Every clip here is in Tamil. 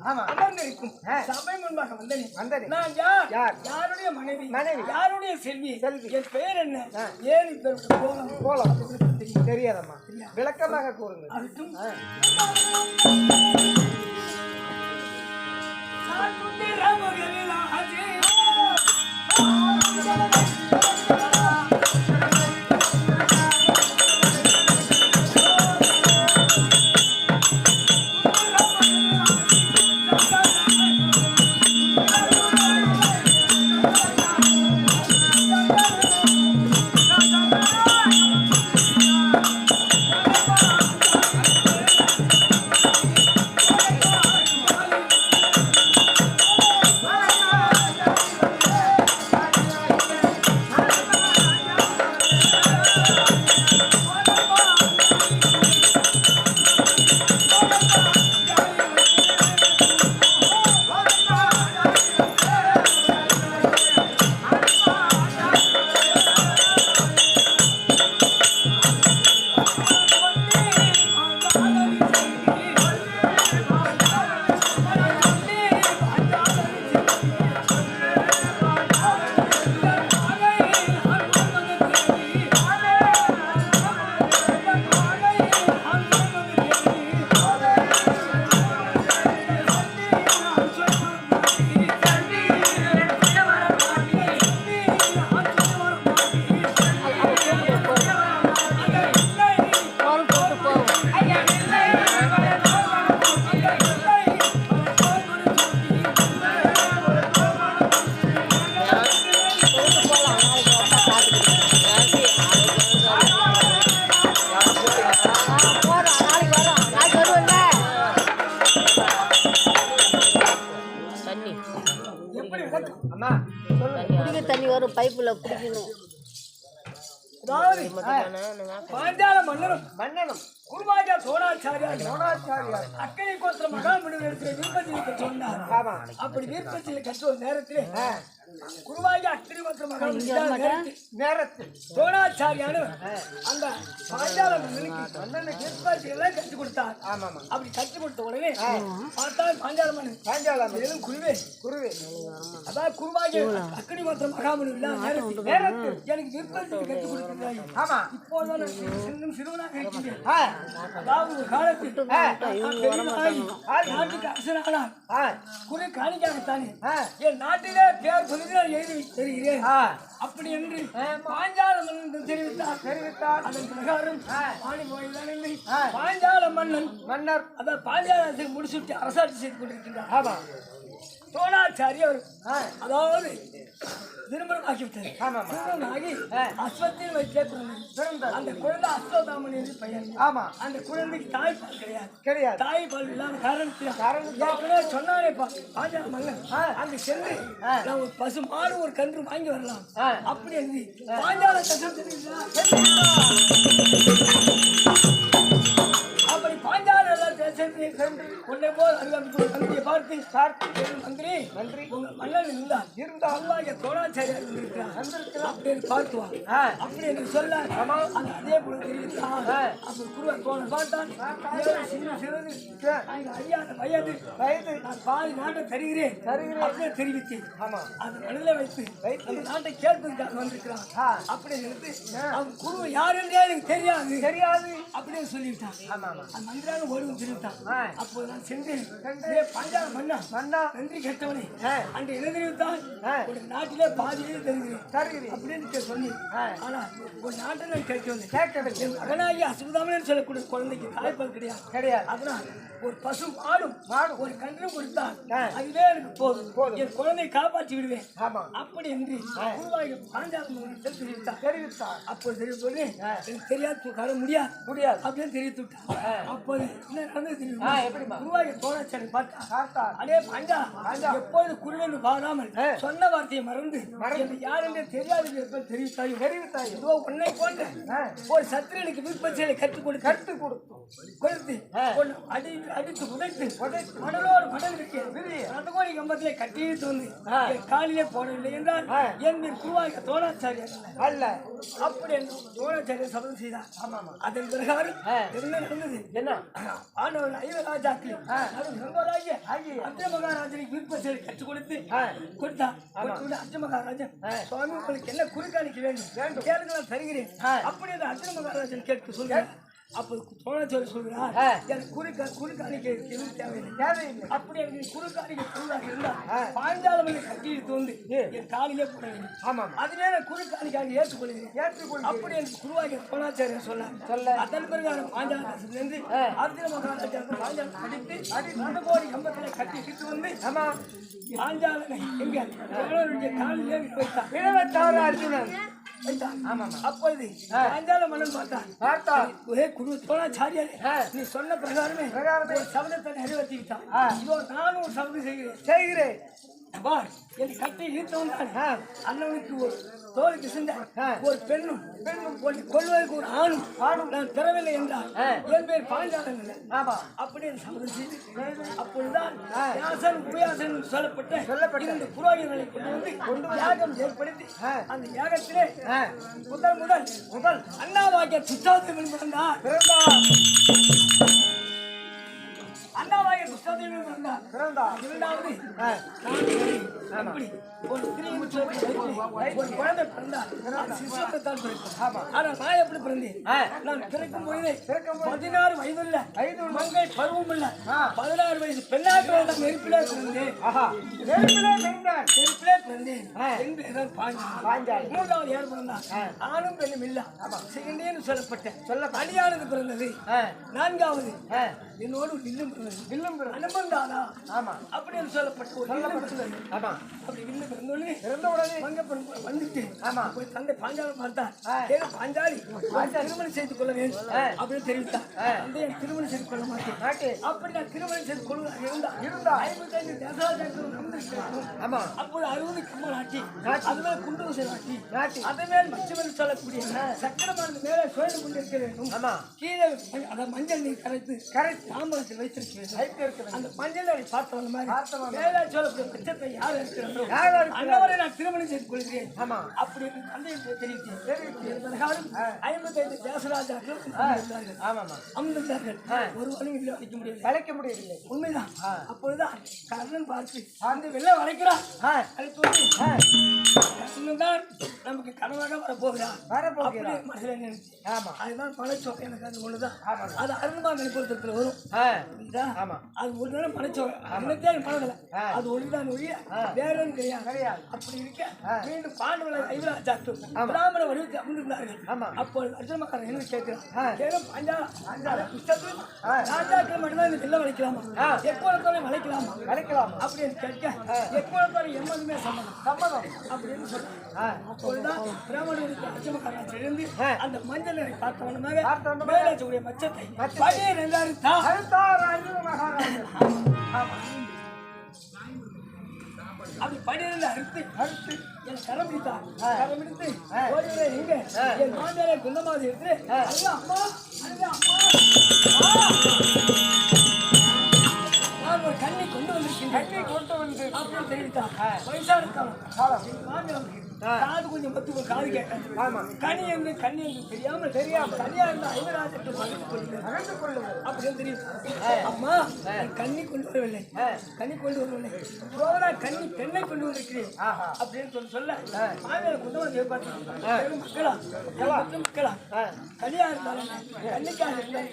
அமர்ந்திருக்கும் சபை முன்பாக வந்தேன். நான் யார்? யாருடைய மனைவி? யாருடைய செல்வி? என் பெயர் என்ன? ஏன் கோலம் தெரியாதம்மா, விளக்கமாக கூறுங்க. தண்ணி வரும் பைப்புல குடிக்கணும். பாஞ்சால மன்னனும் குருவாஜா சோழாச்சாரியார் அக்கறை கோத்திர மகாமணிவர் இடத்துல விருப்பத்தில் சொன்னார். அப்படி விருப்பத்தில் கற்ற நேரத்தில் குருவாஜா அக்கறை கோத்திர மகாமணி நேரத்தில் சோழாச்சாரியான அந்த பாஞ்சால மன்னனுக்கு விருப்பத்தில் கற்றுக் கொடுத்தார். அப்படி கற்றுக் கொடுத்த உடனே பார்த்தால் பாஞ்சால மன்னன் குருவே அதான் குருவாஜா அக்கறை கோத்திர மகாமணி நேரத்தில் எனக்கு விருப்பத்தில் கற்றுக் கொடுத்திருக்கிறாய். இப்போதான் சிறுவனாக இருக்கிறேன். அதாவது ஒரு காலத்தில் நாட்டுக்கு அரசனானார். குறை காணிக்காகத்தானே என் நாட்டிலே பேர் சொல்லுகிறார் எழுதி தருகிறேன். அப்படி என்று பாஞ்சால மன்னன் தெரிவித்தார். அதன் பிரகாரம் பாஞ்சால மன்னர் அதாவது பாஞ்சாலத்தை முடிச்சுட்டு அரசாட்சி செய்து கொண்டிருக்கின்றார். சோழாச்சாரி அவர் அதாவது திருமணம் ஆகிவிட்டார். திருமணமாகி அஸ்வத்தில் வைத்தே பிறந்தது. அந்த குழந்தை அஸ்வதாமன் என்று பெயர். அந்த குழந்தைக்கு தாய்ப்பால் கிடையாது. தாய்ப்பால் இல்லாத காரணத்தில் சொன்னாரே பாஞ்சால மன்னன் அங்கு சென்று நான் ஒரு பசு மாடு ஒரு கன்று வாங்கி வரலாம் அப்படி என்று பாஞ்சால அப்படி பாஞ்சால உன்னை போல் தந்தையை பார்த்து மந்திரி உங்கள் மன்னன் இருந்தால் தோழாச்சாரியார் அப்படின்னு பார்த்துவான். அப்படி என்று சொல்ல அதே போல தெரிவித்தான். அப்படி குருவ தோழன் பார்த்தான். அறியாத வயது நான் பாதி நாட்டை தருகிறேன் அப்படியே தெரிவித்தேன். அது மனதில் வைத்து அந்த நாட்டை கேட்பதற்காக வந்திருக்கிறான். அப்படி நினைத்து அவன் குரு யார் என்றே எனக்கு தெரியாது அப்படின்னு சொல்லிவிட்டான். அந்த மந்திரான ஓடுவன் தெரிவித்தான். அப்போது நான் சென்றேன். பாஞ்சால மன்னா நன்றி கேட்டவனே அன்று என்ன தெரிவித்தான்? ஒரு நாட்டிலே பாதியே தருகிறேன் அப்படின்னு சொல்லி. ஆனா ஒரு நாட்டை நான் கேட்கவில்லை. மகனாகி அசுதாமன் சொல்லக்கூடிய குழந்தைக்கு தாய்ப்பால் கிடையாது. அதனால் ஒரு பசு மாடும் ஒரு கன்றும் கொடுத்தால் அதுவே எனக்கு போதும். என் குழந்தையை காப்பாற்றி விடுவேன். அப்படி என்று பாஞ்சால தெரிவித்தார். அப்போது தெரிவித்தோடனே எனக்கு தெரியாது காண முடியாது அப்படின்னு தெரிவித்து விட்டார். அப்போது என்ன நடந்தது தெரியுமா? குருவாயூர் தோழாச்சாரி பார்த்தா அதே பாஞ்சா எப்போது குருவன் வாராமல் சொன்ன வார்த்தையை மறந்து யார் என்று தெரியாது தெரிவித்தாய். உன்னை போன்ற ஒரு சத்திரனுக்கு விற்பனை கற்றுக் கொடுத்து அடித்து உதைத்து மணலோடு மணல் ரத்தகோடி கம்பத்திலே கட்டிட்டு வந்து காலிலே போடவில்லை என்றால் என் குருவாக தோழாச்சாரியர் அல்ல. அப்படி என்று தோழாச்சாரியர் சபதம் செய்தார். அதன் பிரகாரம் என்ன நடந்தது? என்ன ஒரு 5 ராஜாக்கள் அது சொந்தராகிய அர்ஜுன மகாராஜனுக்கு விருப்பத்தை கற்றுக் கொடுத்து கொடுத்தார். அர்ஜுன மகாராஜன் சுவாமி உங்களுக்கு என்ன குறுக்காணிக்க வேண்டும் கேளுங்க நான் தருகிறேன் அப்படி அந்த அர்ஜுன மகாராஜன் கேட்க சொல்லுங்க. அப்போ தோழர் சொல்கிறார் எனக்கு குறுக்காணிக்க எதுவும் தேவையில்லை. அப்படி எனக்கு குறுக்காணிக்க பொருளாக இருந்தால் பாஞ்சாலமலை கட்டிட்டு வந்து என் காலிலே போட வேண்டும். அதுவே நான் குறுக்காணிக்காக ஏற்றுக்கொள்கிறேன். அப்படி எனக்கு குருவாக தோணாச்சாரியர் சொல்ல அதன் பிறகு பாஞ்சாலத்திலிருந்து அர்ஜுன மகாராஜாவுக்கு பாஞ்சாலம் அடித்து 2 கோடி கம்பத்தில் கட்டிக்கிட்டு வந்து பாஞ்சாலனை எங்க காலிலே வைத்தார் அர்ஜுனன். அப்பொழுது பாஞ்சால மன்னன் பார்த்தான். குரு தோணாச்சாரியாரே நீ சொன்ன பிரகாரமே ஒரு சபதத்தை நிறைவேற்றிவிட்டான். இதோ நானும் ஒரு சபதம் செய்கிறேன். என் கட்டை இழுத்தவன் அண்ணனுக்கு ஒரு தோலுக்கு சென்ற ஒரு பெண்ணும் கொள்வதற்கு ஒரு ஆணும் நான் பெறவில்லை என்றார். என் பேர் பாஞ்சாலன் இல்லை. அப்படி சபதம் செய்து அப்பொழுதுதான் யாசன் உபயாசன் சொல்லப்பட்ட இந்த புரோகிதர்களை கொண்டு வந்து யாகம் ஏற்படுத்தி அந்த யாகத்திலே முதல் அண்ணாவாகிய துச்சாதேவன் பிறந்தார். அண்ணாவாகிய துச்சாதேவன் பிறந்தார். இரண்டாவது ஒரு குழந்தை பிறந்தார். ஆனால் நான் எப்படி பிறந்தேன்? நான் பிறக்கும் பொழுது 16 வயதுள்ள மங்கை பருவம் இல்ல 16 வயசு பெண்ணாக நெருப்பிலே பிறந்தேன். மூன்றாவது யார் பிறந்தார்? ஆணும் பெண்ணும் இல்ல செகண்டேன்னு சொல்லப்பட்ட அடியானது பிறந்தது. நான்காவது என்னோடு வில்லும் பிறந்தது. அனுமந்தானா அப்படின்னு சொல்லப்பட்ட அப்படி வில்லு பிறந்தோடனே மங்கப்பன் வந்துட்டு போய் தந்தை பாஞ்சாலம் பார்த்தார். பாஞ்சாலி திருமணம் செய்து கொள்ள வேண்டும் அப்படின்னு தெரிவித்தார். தந்தை திருமணம் செய்து கொள்ள மாட்டேன். அப்படி நான் திருமணம் செய்து கொள்வதாக இருந்தா 55 தேசாஜம் அப்போது 60 கம்மல் ஆட்டி அதுவே குண்டு ஆட்டி அதை மேல் மச்சமென்று சொல்லக்கூடிய சக்கரமானது மேலே சுழந்து கொண்டிருக்க வேண்டும். கீழே அதை மஞ்சள் நீர் கரைத்து தாம்பரத்தில் வைத்திருக்க அந்த மஞ்சள் பார்த்தவங்க மாதிரி மேலே சொல்லக்கூடிய பட்சத்தை யார் இருக்கிறாரோ அண்ணவரை நான் திருமணம் செய்து கொள்கிறேன். அப்படி தந்தை தெரிவித்தேன். 55 தேசராஜாக்கள் அமர்ந்தார்கள். ஒருவனும் இல்லை வளைக்க முடியவில்லை. உண்மைதான். அப்பொழுதுதான் கர்ணன் பார்த்து அந்த வெள்ளம் வளைக்கிறான். கர்ணன் நமக்கு கனவாக வரப்போகிறான் மனதில் நினைச்சு அதுதான் மனச்சோகை. எனக்கு அது ஒண்ணுதான். அது அருண்மா நினைப்பதற்கு வரும். அது ஒரு நேரம் மனச்சோகை அன்னத்தே மனதில் அது ஒன்றுதான் ஒழிய வேற கிடையாது. அப்படி இருக்க மீண்டும் பாண்டவர்களை ஐவராஜாக்கள் பிராமண வடிவத்தை அமர்ந்திருந்தார்கள். அப்போது அர்ஜுன மகாராஜன் என்ன கேட்கிறான்? ராஜாக்கள் மட்டும்தான் இந்த வெள்ளம் வளைக்கலாமா? எப்பொழுதும் வளைக்கலாமா அப்படின்னு கேட்க எப்பொழுதும் எம்மதுமே சம்மதம் அப்படின்னு சொல்றாங்க. அப்பொழுதுதான் பிராமணர்களுக்கு அர்ஜுன மகாராஜன் எழுந்து அந்த மஞ்சள் நிறை பார்த்தவனமாக மேலாச்சக்கூடிய மச்சத்தை பணியை அப்படி பணியில அறுத்து என் கரம் பிடித்தார். கரம் பிடித்து எங்க என் மாந்தாரை குந்தமாதி இருக்கு அம்மா நான் ஒரு கண்ணை கொண்டு வந்திருக்கேன் அப்படின்னு தெரிவித்தார். வயசான காலம் காது கொஞ்சம் மத்து காது கேட்டாங்க. கனி என்று தெரியாமல் கனியா இருந்த ஐவராஜத்தை மகிழ்ந்து கொள்ளுங்கள் அப்படின்னு தெரியும். அம்மா கண்ணி கொண்டு வரவில்லை கண்ணி பெண்ணை கொண்டு வந்திருக்கிறேன் அப்படின்னு சொல்ல மாநில குந்தமாதியை பார்த்து மக்களா கனியா இருந்தாலும் கண்ணிக்காக இருந்தாலும்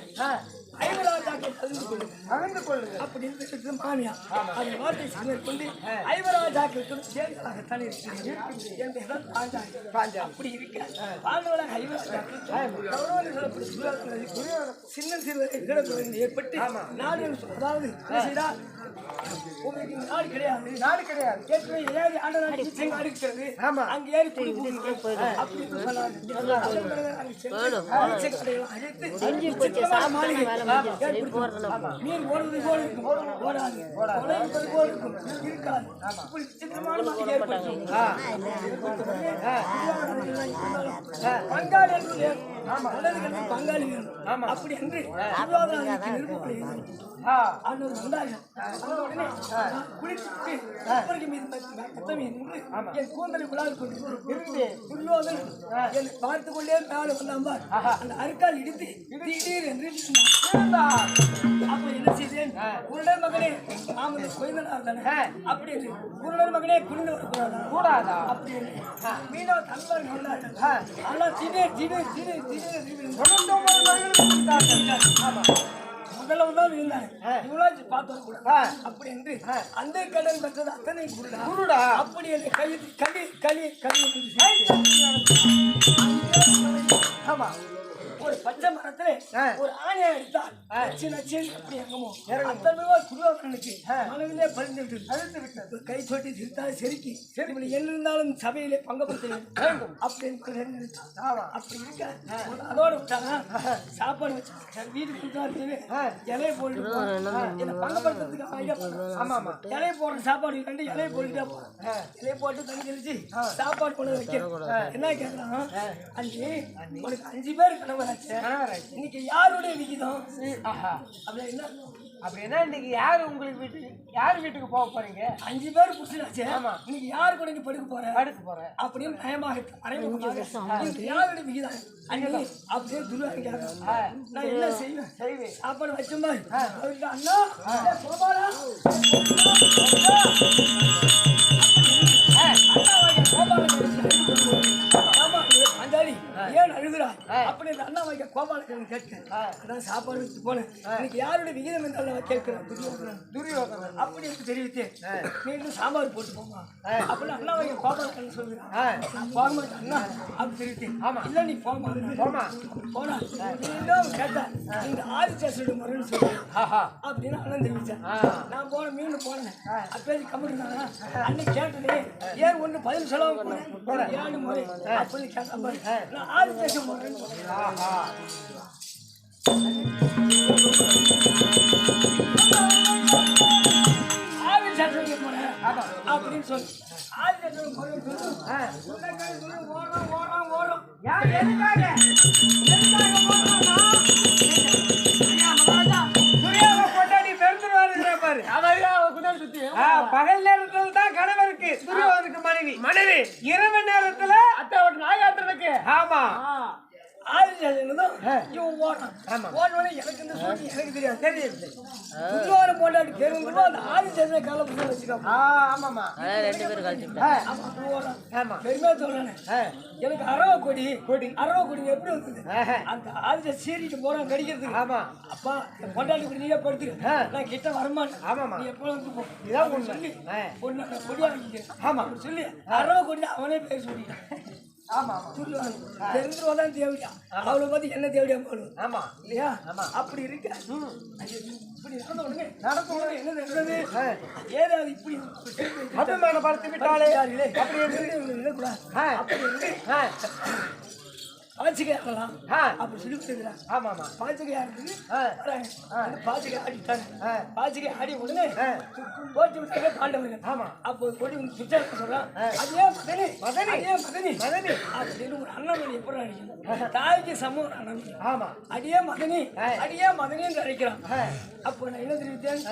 ஐவராஜாக்கள் கலந்து கொள்ளுங்க அப்படின்னு மாமியா அந்த வார்த்தை கொண்டு ஐவராஜாக்கள் சேர்ந்ததாகத்தான் இருக்கிறேன். அப்படி இருக்க பாண்டவராக ஐவராஜாக்கள் சின்ன சிறுவரை ஏற்பட்டு நாடு அதாவது உங்களுக்கு நாடு கிடையாது ஏற்கனவே ஏறி ஆண்ட நாடு இருக்கிறது. அங்க ஏறி மீன் ஓடுவது போல ஓடாது போல் இருக்காது. பங்காளி நல்லது கெட்ட பங்காளி வேணும் அப்படி என்று துரியோதனனுக்கு நெருப்புக்குள்ள எழுதி அண்ணன் வந்தாங்க. வந்த உடனே நான் குளிச்சுட்டு கப்பலுக்கு மீது மெத்த மீது நின்று என் கூந்தலை விழாவி கொண்டு துரியோதனன் என்னை பார்த்து கொண்டே மேலே வந்தாம்பார் அந்த அருக்கால் இடித்து திடீர் என்று அப்ப என்ன செய்தேன்? குருடர் மகனே நாம் இந்த கோயிலனார் தானே அப்படி என்று குருடர் மகனே குனிந்து வரக்கூடாதா அப்படி என்று மீனவ தலைவர் கொண்டார்கள். ஆனால் முதல்ல தான் இருந்தாங்க இவளாச்சு பார்த்து வரக்கூடாது அப்படி என்று அந்த கடன் பெற்றது அத்தனை குருடா அப்படி என்னை கையில் களி ஆமா ஒரு பச்சை மரத்துல ஒரு ஆணையை எடுத்தால் அப்படி எங்கமோ அத்தனை குருவாக்கனுக்கு மனதிலே பறிந்து விட்டது. கை சொட்டி சிரித்தால் செருக்கி என்ன இருந்தாலும் சபையிலே பங்கப்படுத்த வேண்டும் அப்படின்னு அப்படி இருக்க அதோட விட்டாங்க. சாப்பாடு வச்சு வீட்டுக்கு கொடுத்தாரு இலையை போட்டு என்ன பங்கப்படுத்துறதுக்கு இலையை போடுற சாப்பாடு கண்டு இலையை போட்டுட்டா போறேன். இலையை போட்டு தண்ணி தெளிச்சு சாப்பாடு கொண்டு வைக்க என்ன கேட்கறான்? அஞ்சு உனக்கு 5 பேர் கணவர் இன்னைக்கு யாருடைய விகிதம் அப்படின்னா இன்னைக்கு யார் வீட்டுக்கு போக போறீங்க? 5 பேர் புடிச்சாச்சு. இன்னைக்கு யாரு கூட படுக்க போறேன் அப்படின்னு பயமாக யாருடைய விகிதம் அப்படியே துருவாங்க. நான் என்ன செய்வேன்? சாப்பாடு வச்ச மாதிரி அண்ணா அஞ்சாலி ஏன் அழுகுறா அப்படி அண்ணா வைக்க கோபாலன் கேட்டேன். அதான் சாப்பாடு வச்சு போனேன். இன்னைக்கு யாருடைய விகிதம் என்றாலும் கேட்கிறேன். துரியோதனன் அப்படி என்று தெரிவித்து மீண்டும் சாம்பார் போட்டு போமா அப்படின்னு அண்ணா வைக்க கோபாலன் சொல்லுறேன். நான் போக மாட்டேன் அண்ணா அப்படி தெரிவித்தேன். இல்ல நீ போமா போனா மீண்டும் கேட்டேன். இந்த ஆதிசேஷனுடைய முறைன்னு சொல்லு அப்படின்னு அண்ணன் தெரிவித்தேன். நான் மீண்டும் போனேன். அப்பேசி கம்மிருந்தாங்க. அன்னைக்கு கேட்டனே ஏன் ஒன்று பதில் செலவு 7 முறை அப்படின்னு கேட்ட மாதிரி நான் ஆதிசேஷன் முறைன்னு அப்படின்னு சொல்லு. பகல் நேரத்தில் தான் கணவருக்கு துரியோதனுக்கு மனைவி இரவு நேரத்துல அத்தை நாயாத்திரனுக்கு ஆமா எனக்கு தெரியாது. போட்டாட்டு பேருந்து அந்த ஆதிசேஷனை கால புத்தகம் வச்சுக்கோங்க. பெருமையா சொல்றேன். எனக்கு அரவ கொடி எப்படி வந்தது? அந்த ஆதிசேஷன் சீரிட்டு போறான் கடிக்கிறதுக்கு. ஆமா அப்பா பொண்டாட்டி கொடி நீயே படுத்துரு, நான் கிட்ட வரமாட்டேன். ஆமாமா நீ எப்போ வந்து இதான் சொல்லி பொண்ணு கொடியா வைக்கிறேன். ஆமா சொல்லி அரவ கொடி அவனே பேர் சொல்லிட்டான். தெரிஞ்சிருவாதான் தேவையா அவளை பார்த்து என்ன தேவையா போடுவோம். ஆமா இல்லையா? அப்படி இருக்க இப்படி நடந்த உடனே என்ன நடந்தது? ஏதாவது இப்படி படுத்து விட்டாலே பாச்சிக்காரலாம் அப்படி சொல்லி கொடுத்துருக்கான். ஆமா ஆமா பாச்சிக்கையா இருக்குது. பாச்சிக்கை ஆடிட்டாங்க. பாச்சிக்கை ஆடி உடனே போட்டு விட்டாங்க பாண்டவர்கள். ஆமா அப்போ கொடி சுச்சா சொல்றான். அதே மதனி அப்படின்னு ஒரு அண்ணன் எப்படி அடிக்கணும்? தாய்க்கு சமூக அண்ணன். ஆமா அடியே மதனி என்று அழைக்கிறான். அப்போ நான் என்ன தெரிவித்தேன்?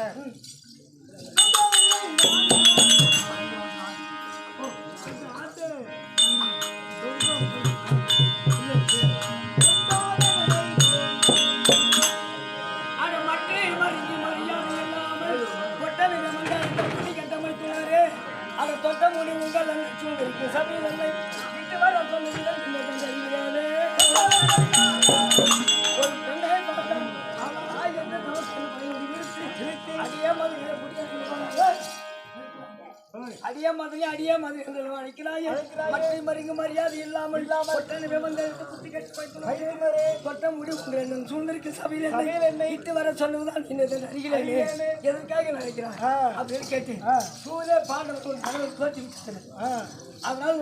அடியே மாதிரி அழைக்கிறாய். மற்ற மருங்கு மரியாதை இல்லாமல் கொட்ட முடிவு சூழ்நிலைக்கு சபையில் இட்டு வர சொல்லுவதுதான் அருகிலே எதற்காக நினைக்கிறான் அப்படின்னு கேட்டேன். சூரிய பாண்டவர் தோற்றி விட்டாரு. அதனால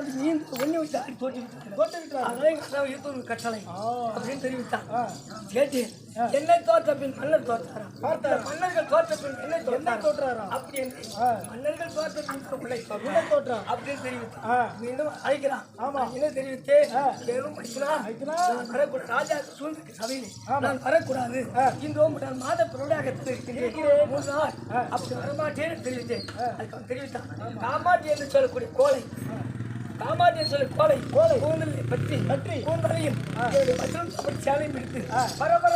ஒண்ணு விட்டு தோற்றி விட்டாரு. அதனால எங்க கட்டளை அப்படின்னு தெரிவித்தான். கேட்டு என்னை தோற்ற பின் மன்னர் தோற்றாராம். பார்த்தாரா? மன்னர்கள் தோற்ற பின் என்னை என்ன தோற்றாரா? அப்படி என்று மன்னர்கள் தோற்ற பின் உன்னை உன்னை தோற்றா? அப்படின்னு தெரிவித்தான். மீண்டும் அழைக்கிறான். ஆமா. என்ன தெரிவித்தே கேளும் வைக்கனா? நான் வரக்கூடாது. ராஜா சூழ்நிலை சபையில் நான் வரக்கூடாது. இன்றும் நான் மாத பிரபடியாகத்தில் இருக்கின்றேன். 3 நாள் அப்படி வரமாட்டேன்னு தெரிவித்தேன். அதுக்கு அவன் தெரிவித்தான். காமாட்டி என்று சொல்லக்கூடிய கோலை, காமாட்டி என்று சொல்லி கோலை கூந்தலை பற்றி கூந்தலையும் வசனம் அப்படி சேலையும் எடுத்து பரபர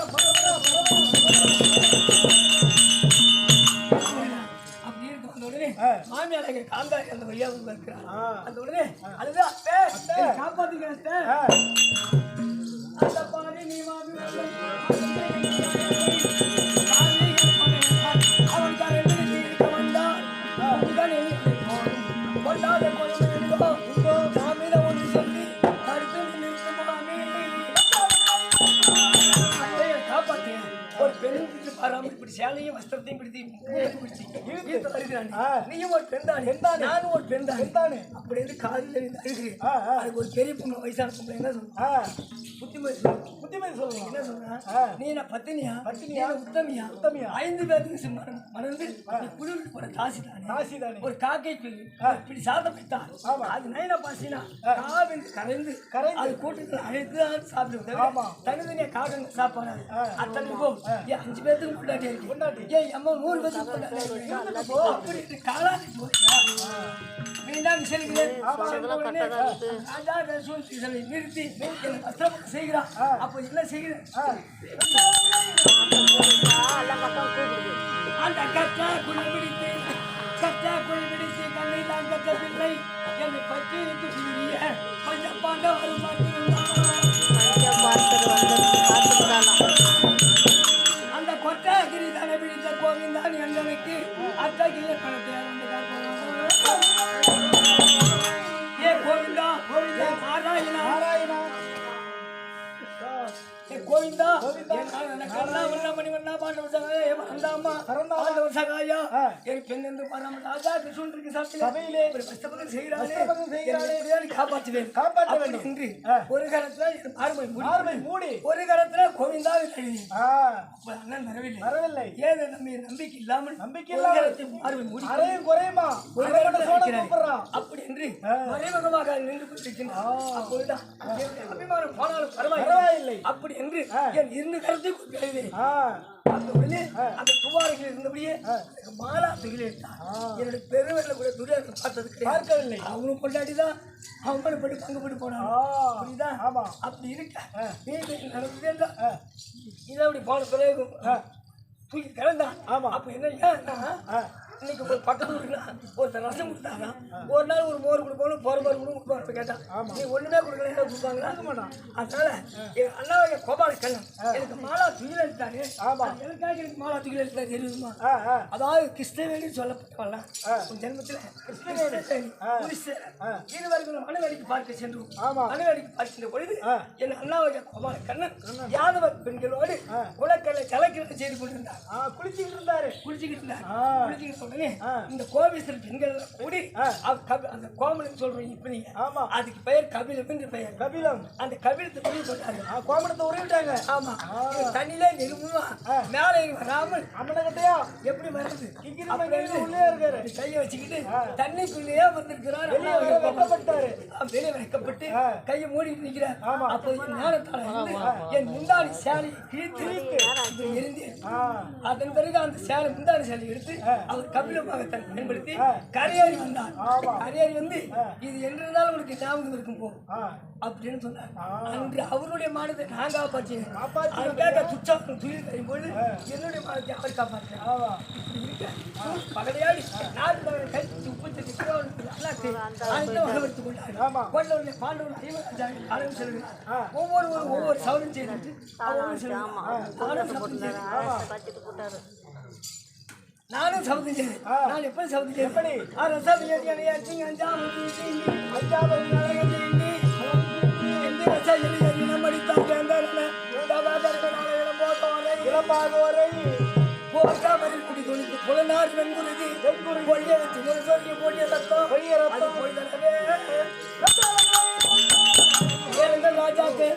அப்படி இருக்கு. அந்த உடனே மாமியார் எங்க காந்தாரி அந்த வழியா வந்து இருக்கிறார். அந்த உடனே அதுதான் காப்பாத்துங்க அந்த பாடி நீ மாமி அவன் தான் இருக்க வந்தான் கொண்டாத சாமியில ஒன்று சொல்லி கருத்து நின்று மாமி காப்பாத்து. ஒரு பெண்ணுக்கு பாராமல் இப்படி சேலையும் வஸ்திரத்தையும் பிடித்து வருகிறான். நீயும் ஒரு பெண் தான், நானும் ஒரு பெண் தான். அப்படி இருந்து காலையில் இருந்து அழுகிறேன். அதுக்கு ஒரு பெரிய பொண்ணு வயசான பொண்ணு என்ன சொல்லுவா? புத்திமதி சொல்லுங்க. என்ன சொல்றா? நீ என்ன பத்தினியா உத்தமியா 5 பேருக்கு மறந்து குளிர் போற காசி தானே ஒரு காக்கை சொல்லி இப்படி சாதம் வைத்தான். அது நைனா பாசினா காவிந்து கரைந்து அது கூட்டத்தில் அழைத்து சாப்பிடுவது. தனித்தனியா காக்கங்க சாப்பாடு அத்தனை போ 5 பேருக்கு கொண்டாட்டி இருக்கு. ஏன் அம்மா 100 பேருக்கு கொண்டாட்டி அப்படி காலாட்டி போச்சா? நிறுத்தி செய்கிறான். அப்ப என்ன செய்கிறேன்? அந்த கட்டா குழி பிடித்து கண்ணை தான் கட்ட பிள்ளை என்னை பற்றி கொஞ்சம் பாண்ட அந்த கொட்டாகிரி தானே பிடித்த கோவிந்தான் எங்களுக்கு அத்தகைய பணத்தை கோவிந்தா நாராயணா கோவிந்தா மணிவண்ணா சகாயா என் பெண் என்று ராஜா கிருஷ்ணனுக்கு சபையிலே காப்பாற்றுவேன் என்று ஒரு கரத்துல மூடி ஒரு கரத்துல கோவிந்தா அண்ணன் வரவில்லை. ஏன் நம்பிக்கை இல்லாமல் குறையுமா அப்படி என்று மறைமுகமாக நின்று கொண்டிருக்கின்றார். அப்பொழுதுதான் அபிமானம் போனாலும் பரவாயில்லை அப்படி என்று என் 2 கருத்தை கொடுக்கிறேன். அந்த உடனே அந்த துவாரத்தில் இருந்தபடியே மாலா துகிலிட்டான். என்னுடைய பெருவர்ல கூட துரியார்கள் பார்க்கவில்லை. அவனும் கொண்டாடிதான் அவங்களும் படி பங்கு போட்டு போனான். புரியுதா? அப்படி இருக்க நடந்ததே இதை அப்படி போன பிறகு தூக்கி கிடந்தான். அப்ப என்ன இன்னைக்கு ஒரு பக்கத்து ஒருத்தர் ரசம் கொடுத்தாங்க. ஒரு நாள் ஒரு மோர் கொடுக்கணும் போற மாதிரி கொடுப்பாரு கேட்டான். நீ ஒண்ணுமே கொடுக்கல என்ன கொடுப்பாங்க? அதனால என் அண்ணாவை கோபால கண்ணன் எனக்கு மாலா துகில் எடுத்தாரு. எனக்காக எனக்கு மாலா துகில் எடுத்தா தெரியுமா? அதாவது கிருஷ்ணவேணி சொல்லப்பட்டவல்ல ஜென்மத்தில் கிருஷ்ணவேணி இருவர்கள் மனவேடிக்கை பார்க்க சென்றோம். மனவேடிக்கை பார்க்கின்ற பொழுது என் அண்ணாவை கோபால கண்ணன் யாதவ பெண்களோடு உலக்கல்ல கலக்கிறது செய்து கொண்டிருந்தார். குளிச்சுக்கிட்டு இருந்தார். உடனே இந்த கோபீஸ்வரர் பெண்கள் கூடி அந்த கோமலம் சொல்றீங்க இப்ப நீங்க அதுக்கு பெயர் கபிலம் என்று பெயர். கபிலம் அந்த கபிலத்தை உருவி போட்டாங்க. கோமலத்தை உருவிட்டாங்க. ஆமா தண்ணியிலே நிருபமா மேலே வராமல் அம்மனகிட்டயா எப்படி வருது? உள்ளே இருக்காரு கையை வச்சுக்கிட்டு தண்ணிக்குள்ளேயே வந்திருக்கிறார். வைக்கப்பட்டாரு. வெளியே வைக்கப்பட்டு கையை மூடி நிற்கிறார். அப்போ நேரத்தால என் முந்தாடி சேலை கிழித்து எரிந்தேன். அதன் பிறகு அந்த சேலை முந்தாடி சேலை எடுத்து அவர் கபிலமாக பயன்படுத்தி கரையேறி வந்தார். கரையேறி வந்து இது என்றிருந்தாலும் உனக்கு ஞாபகம் இருக்கும் போ அப்படின்னு சொன்னார். அன்று அவருடைய மானத்தை நான் காப்பாற்றினேன். துயில் கரையும் பொழுது என்னுடைய மானத்தை அவர் காப்பாற்றினார். இப்படி இருக்க பகடையாடி நாட்டு கழித்து உப்பு வரவழைத்துக் கொண்டார். கொண்டவருடைய பாண்டவர்கள் அளவு செல்கிறார். ஒவ்வொரு சவரம் செய்து நானும் சவுதி செய்தேன். நான் எப்படி சவுதி எப்படி புலனார் வெண்குருதி பொழிய வச்சு முறை பொழிய ரத்தம் ராஜாக்கு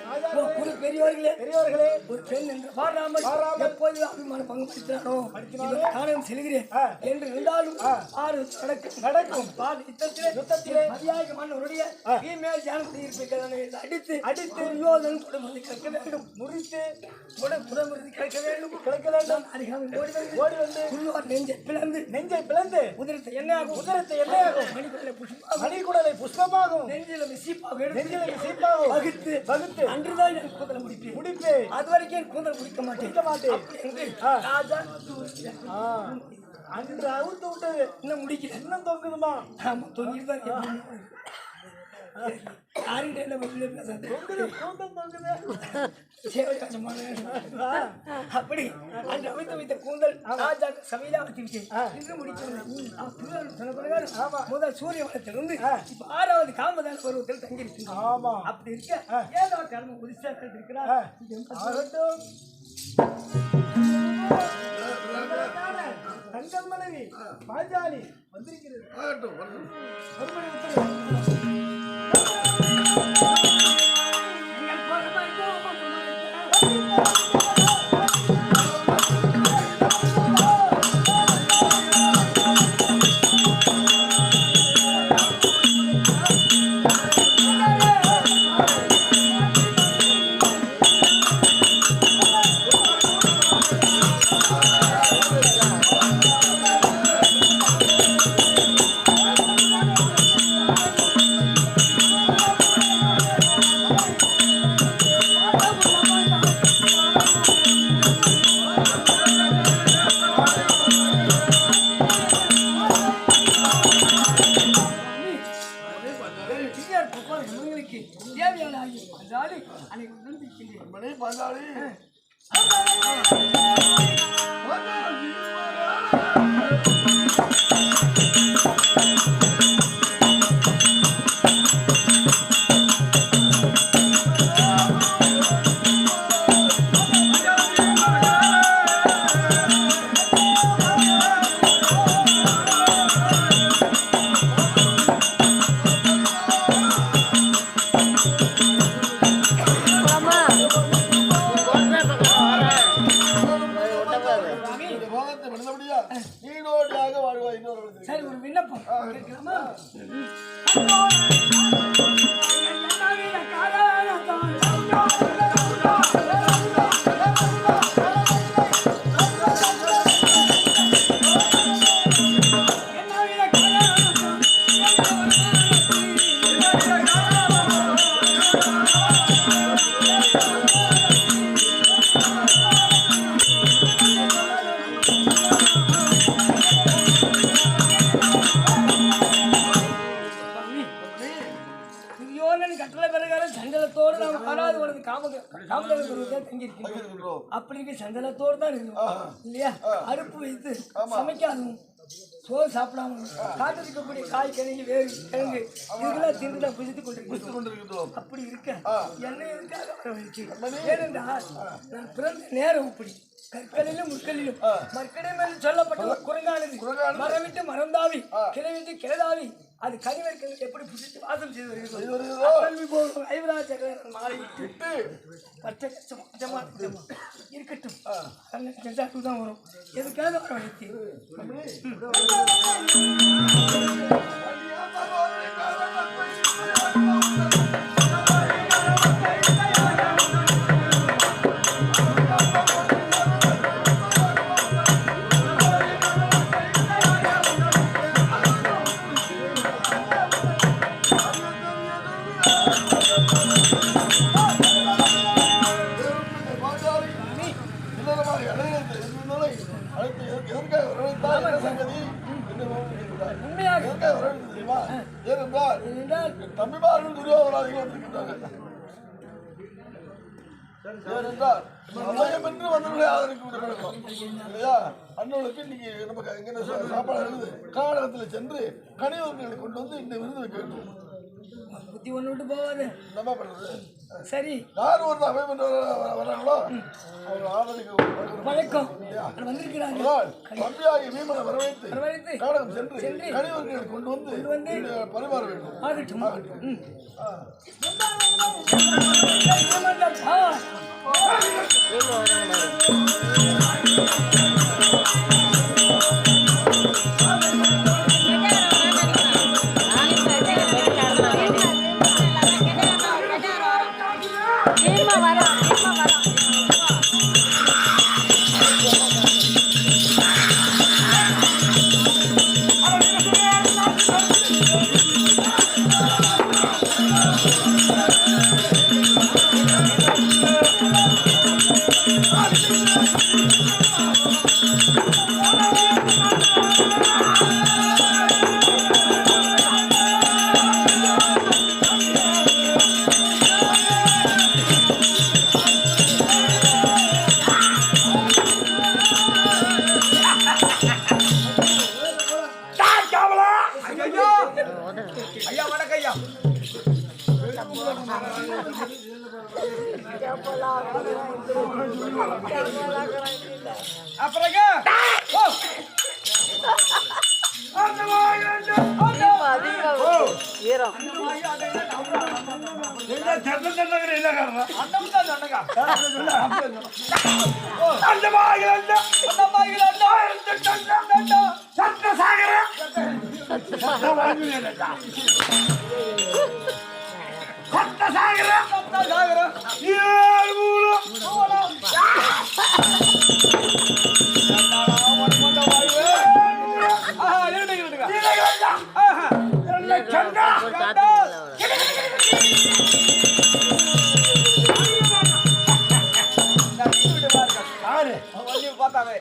பெரிய பெரியவர்களே ஒரு பெண் என்று பாராமல் எப்போது அபிமான பங்கு படித்தானோ காரணம் செல்கிறேன் என்று இருந்தாலும் நடக்கும் யுத்தத்திலே மதியாக மன்னருடைய மேல் தியானம் அடித்து துரியோதனன் குடும்பத்தை கேட்க வேண்டும் முறித்து குடமுறித்து கேட்க வேண்டும் ஓடி வந்து துரியோதன் நெஞ்சை பிளந்து உதிரத்தை எண்ணெயாகும் மணிக்குடலை புஷ்பமாகும் நெஞ்சில சீப்பாகும் வகுத்து அன்றுதான் என் கூந்தலை முடிப்பேன் அது வரைக்கும் என் கூந்தல் முடிக்க மாட்டேன் ராஜா அன்று அவுத்து விட்டது இன்னும் முடிக்கல இன்னும் தொங்குதுமா ஆமா தொங்கிட்டு தான் அப்படி அன்று அமைத்து வைத்த கூந்தல் ராஜா சபையில வச்சு முதல் சூரிய வனத்திலிருந்து இப்ப 6வது காமதான பருவத்தில் தங்கியிருக்கு அப்படி இருக்க ஏதோ கிழமை ஒரிசா இருக்கிறார் தங்கள் மனைவி பாஞ்சாலி வந்திருக்கிறது சரி ஒரு விண்ணப்பம் கேட்கலாமா அப்படி சந்தனத்தோடு தான் இருக்கணும் இல்லையா அடுப்பு வைத்து சமைக்காதும் சோறு சாப்பிடாம காட்டு இருக்கக்கூடிய காய் கிழங்கு வேறு கிழங்கு இதெல்லாம் தின்னுதான் புதித்து கொண்டிருக்கிறோம் அப்படி இருக்க என்ன எதுக்காக ஏனென்றால் நான் பிறந்த நேரம் இப்படி கற்களிலும் முற்களிலும் மற்கடை மேல் சொல்லப்பட்ட குரங்கானது மரவிட்டு மறந்தாவி கிளவிட்டு கிளதாவி அது கனிவர்கள் எப்படி புதித்து வாசம் செய்து வருகிறது ஐவராஜர் மாறிவிட்டு பச்சை கச்சமா இருக்கட்டும் தான் வரும் எதுக்காக வர வைத்து தம்பிமார்கள் துரியோதனாதிகள் வந்திருக்கின்றார்கள். ஏனென்றால் சமயம் என்று வந்தவர்களை ஆதரிக்க இல்லையா? அண்ணனுக்கு இன்னைக்கு நமக்கு எங்க சாப்பாடு இருக்குது காலகட்டத்தில் சென்று கனிவர்களை கொண்டு வந்து இந்த விருது வைக்க வேண்டும். புத்தி ஒன்று விட்டு போவாது. என்னமா பண்றது? சரி, யார் ஒரு அபயம் என்று வர்றாங்களோ அவங்க ஆவதுக்கு வணக்கம் வந்திருக்கிறாங்க. தம்பியாகி வீமனை வரவைத்து வரவழைத்து காடகம் சென்று கனிவர்களை கொண்டு வந்து பரிமாற வேண்டும். ஆகட்டும். ஐயா வணக்கம் ஐயா. அப்புறம் வீரம் பார்த்தாவே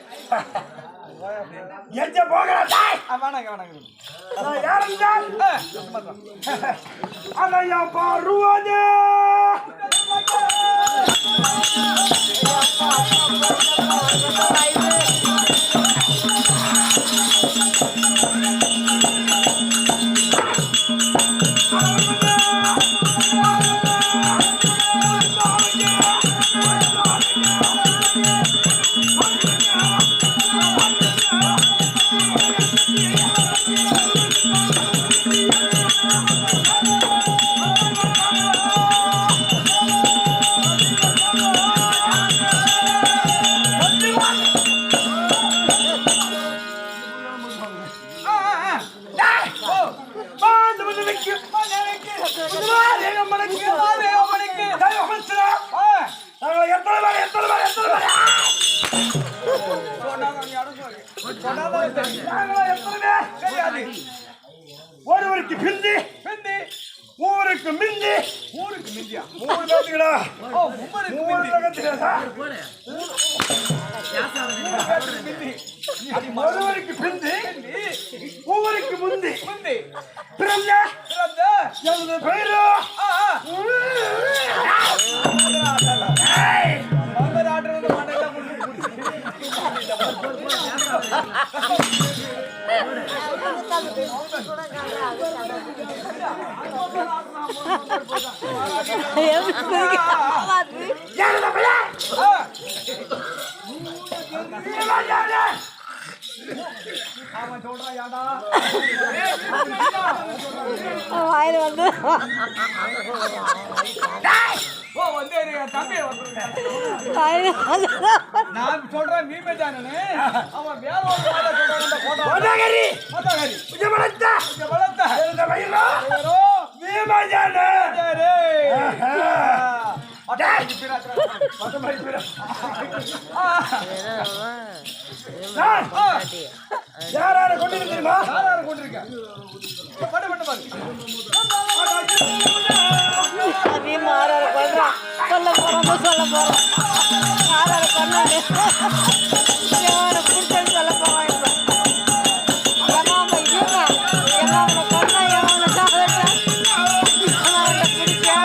ஒருவருக்கு பிந்தி ஊருக்கு மிந்தி ஊருக்கு மிந்தியா மூணு பேத்துக்கடா மூணு ஒருவருக்கு பிந்தி ஊருக்கு முந்தி முந்தி பிறந்த எனது பெயரோ வாயில வந்து தம்பி வாயில நான் சொல்றேன் மீமேஜானு அவன் வேற ஒரு வார்த்தை சொல்றான் போட்டோ மதகரி மதகரி உஜமலத்த வளர்த்த எனது பெயரோ வேறோ வீமஜான சரி யாரார கொண்டு தெரியுமா யாராரு கொண்டிருக்க பட்டு பட்டு பாரு நீ மாறார கொள்றான் சொல்ல போறோம் மாறார கொண்டாங்க பிடிச்சன்னு சொல்ல போறான் இப்ப எமாம இருங்க எமாமனை கொண்டா எமாமனை சாப்பிட்டா அவனை பிடிச்சா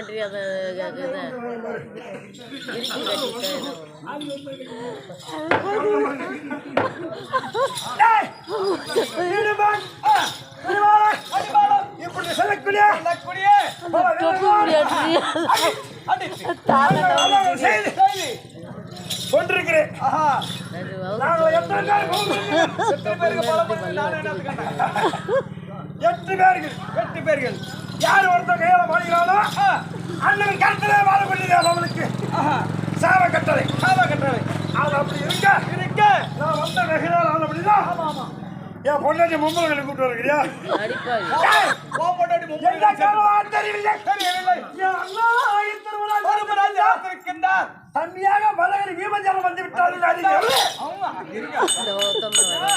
மாட்டேறி அதை இறுக்கி கட்டிட்டேன். இப்படி சொல்லக்கூடிய கொண்டிருக்கிறேன். நாங்கள் எத்தனை பேர்கள் 8 பேர்கள் யார் ஒருத்தர் கையால மாடுகிறானோ அண்ணன் கருத்திலே வாழ கொள்ளுகிறார். அவனுக்கு சாவ கட்டளை அது அப்படி இருக்க நான் வந்த வெகுநாள் ஆனபடிதான் என் பொண்டாட்டி மும்பல்களை கூப்பிட்டு வருகிறியா? என்ன காரணம் தெரியவில்லை. தன்மையாக வளகரி வீமஜாலம் வந்து விட்டார்கள்.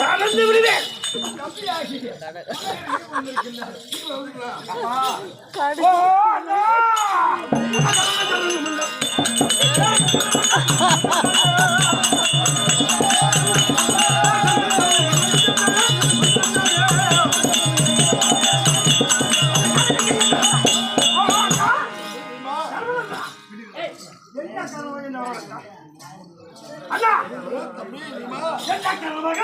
கலந்து விடுவேன். அண்ணா தம்பி நீமா என்ன கருமக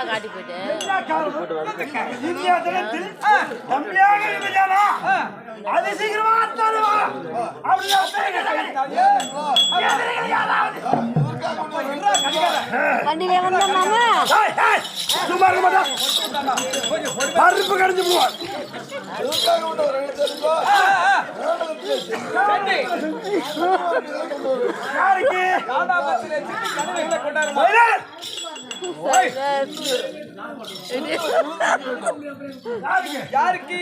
காட்டி போயிட்டு இந்தியா தினத்தில் தம்பியாக இருந்ததானா அது சீக்கிரமா வண்டியில வந்தோம்னா சும்மா இருக்க மாட்டா பருப்பு கடிஞ்சு போவார். யாருக்கு யாருக்கு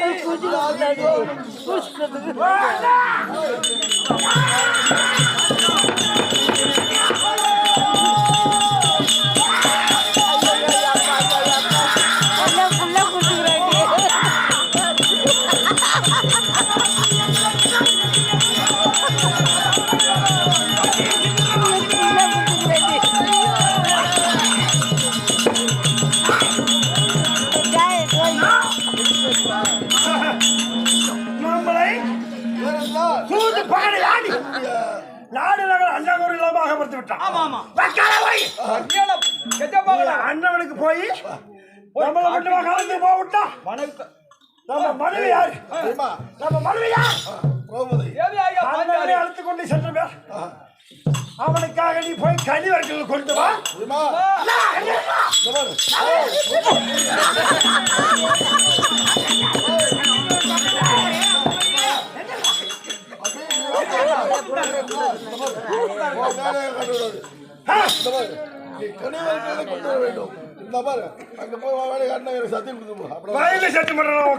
நாடு நகர் அண்ணாங்கூர் இல்லாம அகப்படுத்தி விட்டான். அண்ணவனுக்கு போய் நம்மள மட்டுமா கலந்து போக விட்டா நம்ம மனைவி யாரு? நம்ம மனைவி யார்? அழுத்து கொண்டு சென்ற பேர் அவனுக்காக நீ போய் கனி வரைக்கும் கொண்டு வா. வயல சத்தி பண்றான்.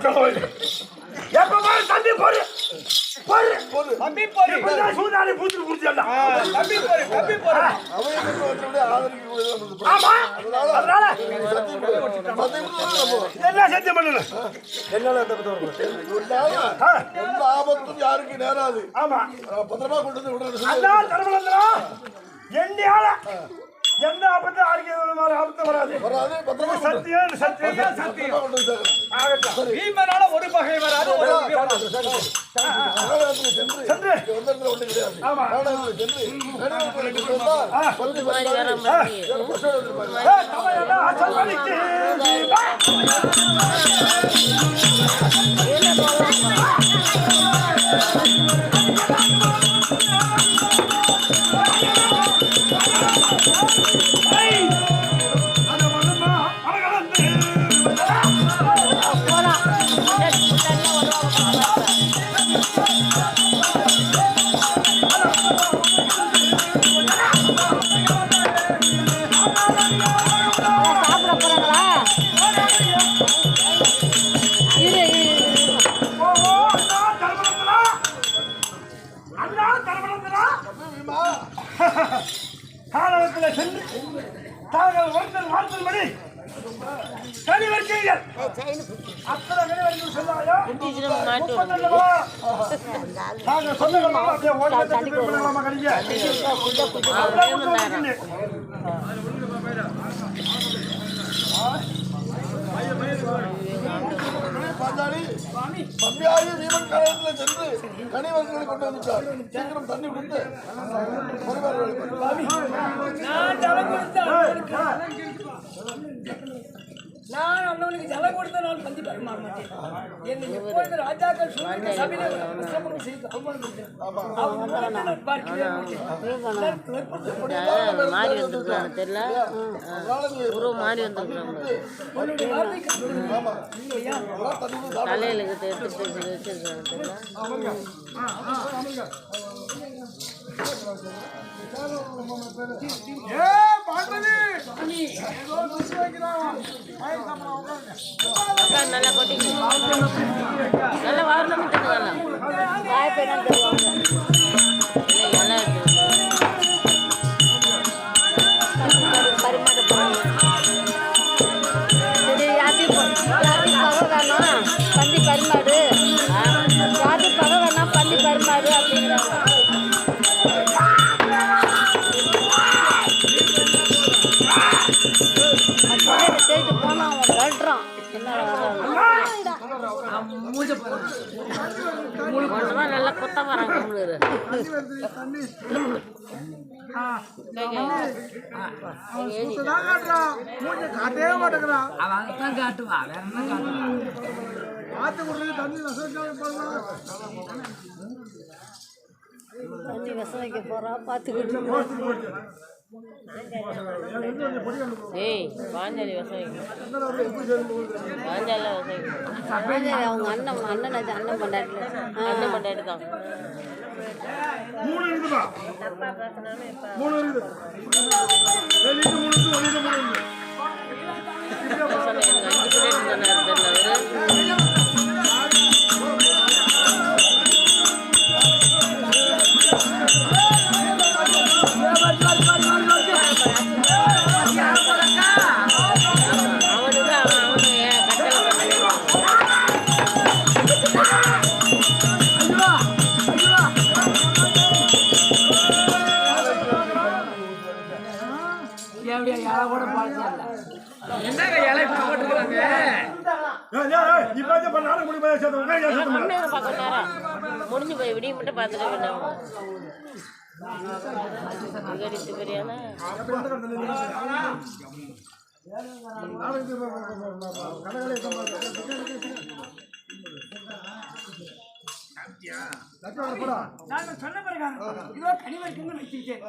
எப்ப பாரு தம்பி போரு சூதாடி பூத்து குடிச்சா என்ன சத்தியம் பண்ணல எந்த ஆபத்தும் யாருக்கு நேராது. ஆமா பத்திரமா கொண்டு வந்து விடுறது. எண்ணியால எந்த ஆபத்து ஆரோக்கிய ஆபத்து வராது. பத்திரமா சத்தியம் வீமனால ஒரு பகை வராது. சென்று ஆமா காலத்தில் சென்று தாங்கள் ஒருத்தர் வாழ்த்தல் மணி கனி வர்க்கீங்கள் அத்தனை கனி வர்க்கம் சொன்னாயோ நாங்கள் சொந்தங்கள் அப்படியே ஓட்டு கணிக்க பாஞ்சாலி தம்பியாகி வீமன் காலத்தில் சென்று கனிவர்களை கொண்டு வந்துட்டார். சீக்கிரம் தண்ணி கொடுத்து பரிவாரர்களுக்கு நான் ஜலம் கொடுத்த நான் அண்ணனுக்கு ஜலம் கொடுத்த நான் பந்தி பரிமாற மாட்டேன். என்னை எப்பொழுது ராஜாக்கள் சொல்லுங்க சபையில பிரசவம் செய்து அவமானப்படுத்தேன். அவங்க நான் பார்க்கவே மாறி வந்துருக்காங்க தெரியல, உருவம் மாறி வந்துருக்காங்க. உன்னுடைய வார்த்தைக்கு இல்லையா தலையில எடுத்து வச்சிருக்காங்க தெரியல. நல்லா கொட்டிங்க, நல்லா வரணும் காயப்பேதான் தருவாங்க. இல்லை பரிமாற போறாங்க. சரி யாத்தி பகை வேணாம் பந்தி பரிமாறு, யாத்தி பகை வேணாம் பந்தி பரிமாறு அப்படிங்கிறாங்க. தேடிட்டு போனா அவன் விளாடுறான். நல்லா கொத்த வராங்க. தண்ணி விஷம் வைக்க போறா பாத்துக்கிட்டு. ஏய் பாஞ்சாலி விவசாயிங்க, பாஞ்சாலி விவசாயிங்க அவங்க அண்ணன் பண்ணாடி தான். முடிஞ்சு போய் விடிய மட்டும் பார்த்துட்டு வேண்டாம். பிரியாணா நான் சொன்ன பிரகாரம் இதோ கனிவர்க்கங்கள் வச்சிருக்கேன்.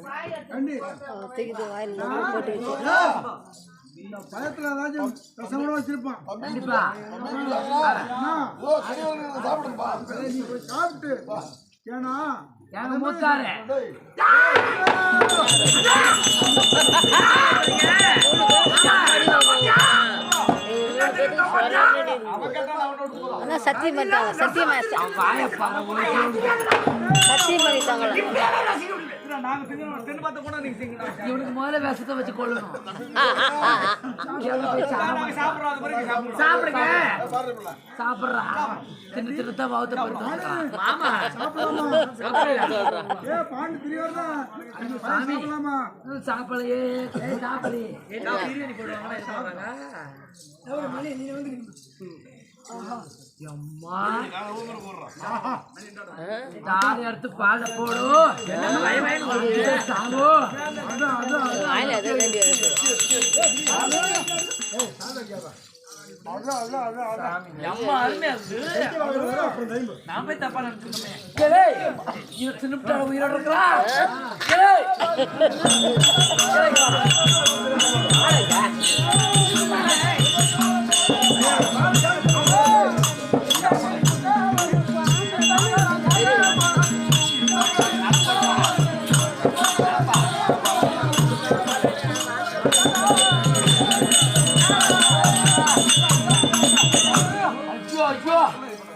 வாயில் போட்டு பயத்துல ஏதாச்சும் ரசம் கூட வச்சிருப்பான். கண்டிப்பா சாப்பிடுப்பா. நீ போய் சாப்பிட்டு ஏன்னா எங்க மூத்தாரு சத்தியம் பண்ணிட்டாங்க. சத்தியம் இவனுக்கு முதல்ல விஷத்தை வச்சு கொள்ளணும். சாப்பிடுங்க சாப்பிடுறா தின்னு தின்னுதான் பௌத்த மாமா சாப்பிடலையே சாப்பிடு பிரியாணி போடுவாங்க. தாலி அறுத்து பால போடு உயிரோட இருக்கா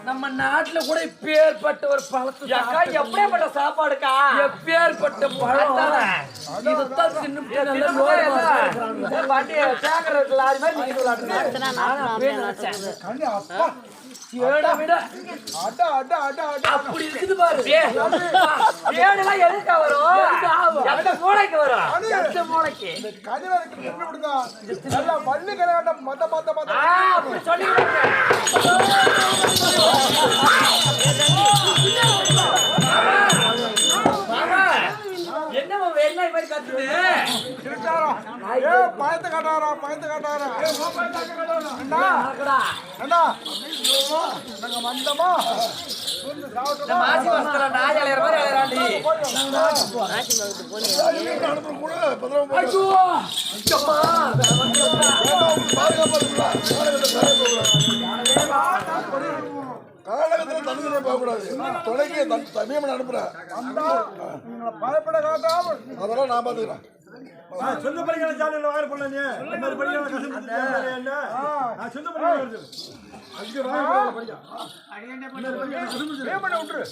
நம்ம நாட்டுல கூட இப்பேற்பட்ட ஒரு பழத்தை அக்கா எப்படியாப்பட்ட சாப்பாடுக்கா எப்பேற்பட்ட பழம் இதுதான் தின்னு நல்ல நோய் வரும். பாட்டி சேகர லாரி மாதிரி நிக்கிட்டு விளையாடுறேன். அடுத்த நாள் நாட்டு கண்ணு அப்பா ஏடா விட அட அட அட அட அப்படி இருக்குது பாரு. ஏடுலாம் எதுக்கா வரும் எந்த மூளைக்கு வரும் எந்த மூளைக்கு இந்த கனிவருக்கு தின்னு விடுதா நல்லா மல்லு கலகாட்ட மொத்த மொத்த மொத்த அப்படி சொல்லி என்னமா வேலை மாதிரி கத்துது இருக்காரா ஏ பயத்தை காட்டாரா அண்ணா அண்ணா நாங்க வந்தோமா வந்து சாப்பிட்டோமா மாசி மாசத்துல நாய் அலையற மாதிரி அலையறாண்டி அனுப்புற கூட பத்திரமா போய் ஐயோ அம்மா பாதுகாப்பா காலகட்டத்தில் தனித்தனியாக போகக்கூடாது தொலைக்கே தனியமன் அனுப்புறேன் நீங்க பயப்பட காட்டாம அதெல்லாம் நான் பார்த்துக்கிறேன் சொந்த படிக்கிற சாலையில் வாயிறு பண்ண நீ இந்த மாதிரி படிக்கிற கசந்து என்ன நான் சொந்த படிக்கிற அங்கே வாயிறு படிக்க விட்டுரு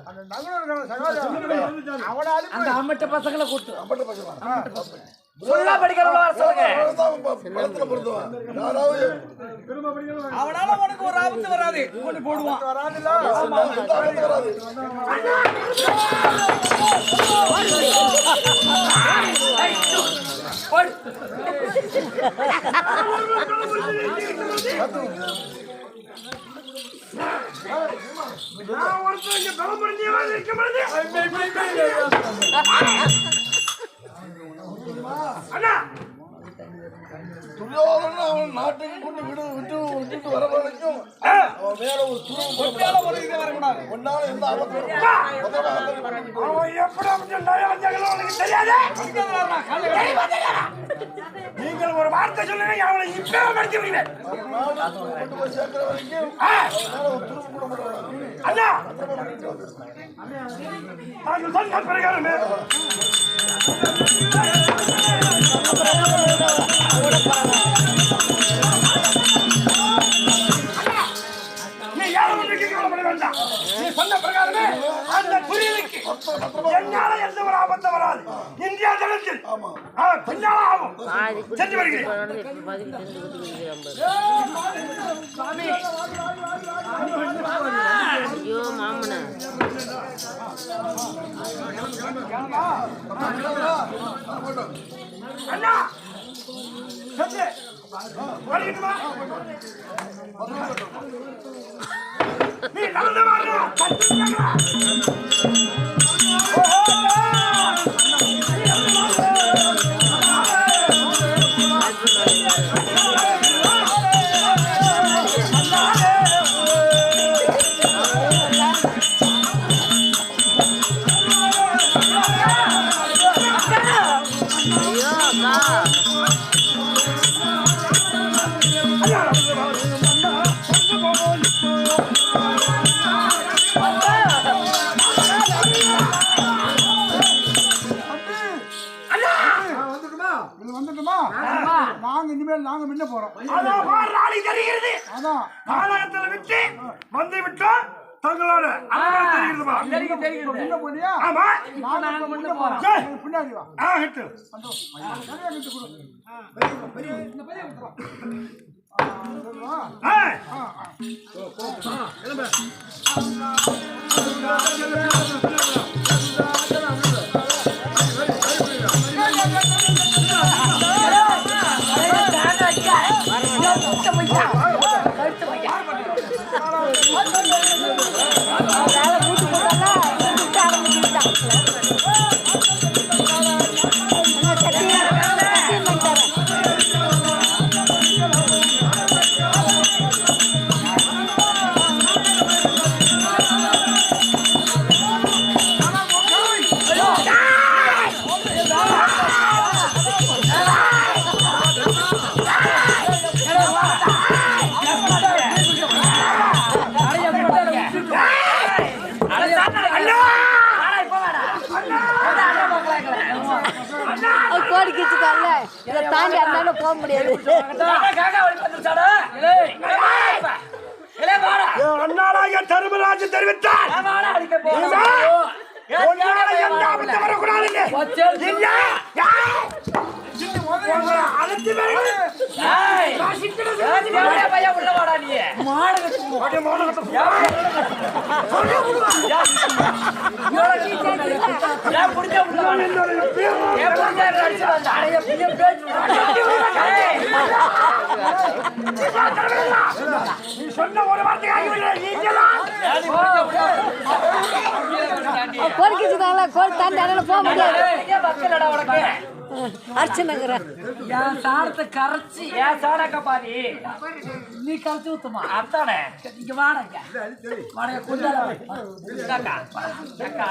அந்த நகரம் சகாஜம் அவனை அந்த அனுப்பி அம்மட்ட பசங்களை கூட்டு அப்பட்ட பசங்க ஃபுல்லா படிக்கிறவங்க வர சொல்லுங்க பழத்தில் பொறுத்துவான் யாராவது திரும்ப படிக்கணும் அவனால உனக்கு ஒரு ஆபத்து வராது கொண்டு போடுவான் வராதுல்ல எந்த ஆபத்தும் வராது நான் ஒருத்தர் இங்கே தலைமுறை இருக்க முடியாது அண்ணா துரியோதனன் அவன் நாட்டுக்கு கொண்டு விட்டுட்டு வர வரைக்கும் அவன் வேற ஒரு துருவம் ஒன்னால எந்த ஆபத்தும் அவன் எப்படி அப்படி நயவஞ்சகனோ உனக்கு தெரியாது நீங்கள் ஒரு வார்த்தை சொல்லுங்க அவனை இப்பவே படிக்க முடியல கொண்டு போய் சேர்க்கிற வரைக்கும் வேற ஒரு துருவம் கூட மாட்டான் அண்ணா நாங்கள் சொன்ன பிரகாரமே நீ யாரும் கவலைப்பட வேண்டாம் நீ சொன்ன பிரகாரமே அந்த புரியலுக்கு என்னால எந்த ஒரு ஆபத்து வராது இந்தியா ஜனத்தில் பின்னால ஆகும் சென்று வருகிறேன் ஐயோ மாமன அண்ணா சத்து வலிக்குமா நீ நடந்து வாங்க கத்துங்க ஐயோ அக்கா நாங்க இனிமேல் நாங்க முன்ன போறோம் தெரிகிறது அதான் காலகட்டத்துல விட்டு வந்து விட்டோம் தங்களோட தெரிகிறது முன்ன போனியா ஆமா நாங்க முன்ன போறோம் பின்னாடி வா ஹிட் சரியா ஹிட் கொடு பெரிய இந்த பெரிய கோடி கிச்சுக்காரல இதை தாண்டி அண்ணால போக முடியாது தெரிவித்தார் எந்த ஆபத்து வரக்கூடாது அழைத்து நீ சொன்ன ஒரு வார்த்தையாக கோரிக்கைச்சுதாங்களா கோல் தாண்டி அதனால போக முடியாது அர்ச்சனைங்கிற என் சாணத்தை கரைச்சி ஏன் சாணக்க பாதி நீ கரைச்சி ஊத்துமா அத்தானே இங்க வாடங்க வாடகை கொஞ்சம் அக்கா அக்கா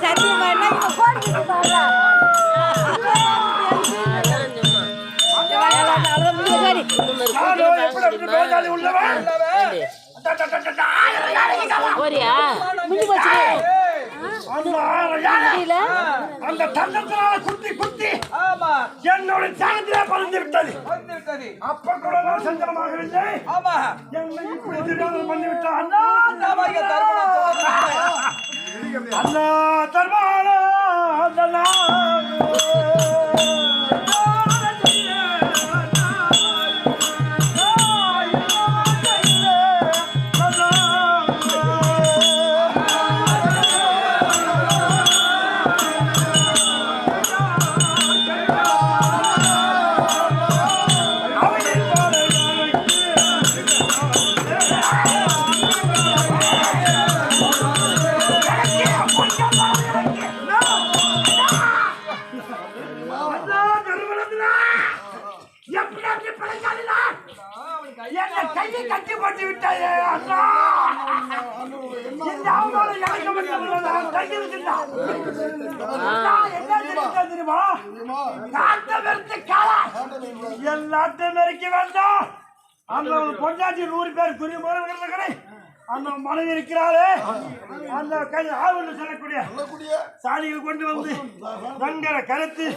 சத்தியமா என்ன கோரிக்கைச்சுதாங்களா சரி உள்ளவன் முடிஞ்சு போச்சு முடியல அந்த தந்தத்தினால குத்தி குத்தி ஆமா என்னோட தியாகத்திலே பறந்து விட்டது வந்து விட்டது அப்ப கூட நான் சஞ்சலமாகவில்லை ஆமா என்னை இப்படி திடீர்னு பண்ணி விட்டான் அண்ணா சாமானிய தர்மணம் அண்ணா தர்மானா அண்ணா கையை கட்டி போட்டு விட்டாயே அண்ணா இந்த அவமானம் எனக்கு மட்டும் நான் கையில் என்ன தெரியுமா காட்ட வெறுத்து காலா எல்லாத்தையும் நெருக்கி வந்தோம் அந்த பொண்டாட்டி 100 பேர் துணி முறை அந்த மனைவி இருக்கிறாரே அந்த கை ஆவல் சொல்லக்கூடிய சாலிகள் கொண்டு வந்து தங்கரை கருத்து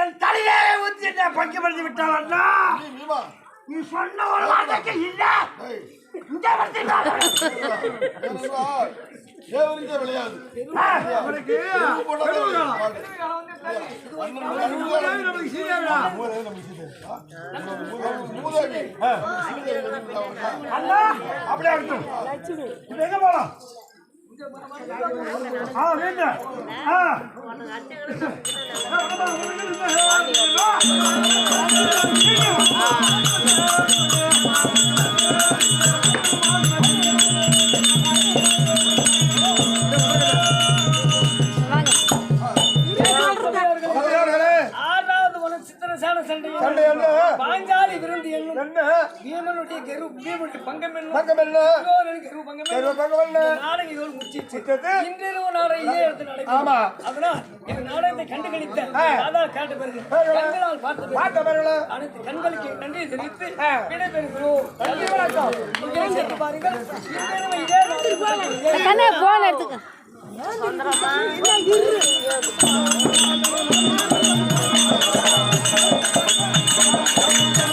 என் தலையிலே ஊற்றி என்ன பங்கப்படுத்தி விட்டாள் அண்ணா நீ சொன்ன ஒரு வார்த்தைக்கு இல்ல இங்க விளையாது அண்ணா அப்படியே இருக்கட்டும் இப்ப எங்க போலாம் வீட்டு பாஞ்சாலி விருது என்ன பீமனுடைய பீமனுடைய பங்கம் என்ன நாடகம் இதோடு முடிச்சிச்சு இன்றிரவு நாடகம் இதே இடத்துல நடக்கும் அதனால் இந்த நாடகத்தை கண்டுகளித்த அதான் கேட்ட பிறகு கண்களால் பார்த்த பிறகு அனைத்து கண்களுக்கு நன்றி தெரிவித்து விடைபெறுகிறோம் பாருங்கள் போன் எடுத்துக்க